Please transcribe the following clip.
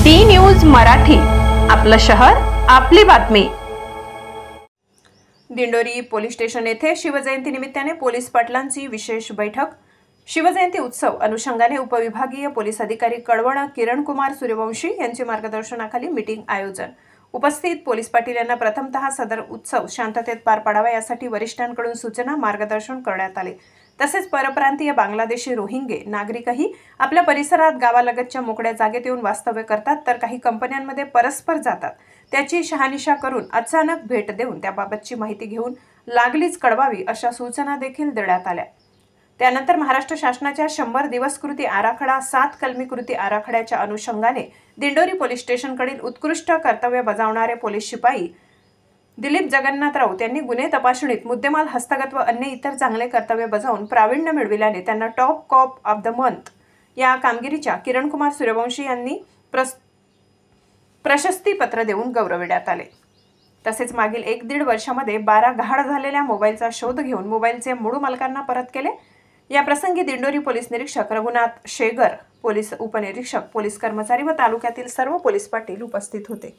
D news Marathi, आपलं शहर आपली बातमी। दिंडोरी पोलीस स्टेशन येथे शिवजयंती निमित्ताने पोलीस पाटलांची विशेष बैठक। शिवजयंती उत्सव अनुषंगाने उपविभागीय पोलीस अधिकारी कळवण किरण कुमार सूर्यवंशी यांचे मार्गदर्शनाखाली मीटिंग आयोजन। उपस्थित पोलीस पाटील यांना प्रथमतः सदर उत्सव शांततेत पार पाडावा यासाठी वरिष्ठांकडून सूचना मार्गदर्शन करण्यात आले। तसेच परप्रांतीय बांगलादेशी रोहिंगे नागरिकही आपल्या परिसरात गावालगतच्या मोकळ्या जागेत येऊन वास्तव्य करतात, तर काही कंपन्यांमध्ये परस्पर जातात। त्याची शहानिशा करून अचानक भेट देऊन त्याबाबतची माहिती घेऊन लागलीच कळवावी अशा सूचना देखील देण्यात आल्या। त्यानंतर महाराष्ट्र शासनाच्या 100 दिवस कृती आराखडा 7 कलमी कृती आराखड्याच्या अनुषंगाने दिंडोरी पोलीस स्टेशनकडील उत्कृष्ट कर्तव्य बजावणारे पोलीस शिपाई दिलीप जगन्नाथ राऊत यांनी गुन्हे तपासणीत मुद्देमाल हस्तगत व अन्य इतर चांगले कर्तव्य बजावून प्रावीण्य मिळविल्याने त्यांना top cop of the month या कामगिरीच्या किरण कुमार सूर्यवंशी यांनी प्रशस्ती पत्र देऊन गौरविण्यात आले। तसेच मागील 1-1.5 वर्षामध्ये 12 गहाळ झालेल्या मोबाईलचा शोध घेऊन मोबाईलचे मूळ मालकांना परत केले। या प्रसंगी दिंडोरी पोलीस निरीक्षक रघुनाथ शेगर, पोलीस उपनिरीक्षक, पोलीस कर्मचारी व तालुक्यातील सर्व पोलीस पाटील उपस्थित होते।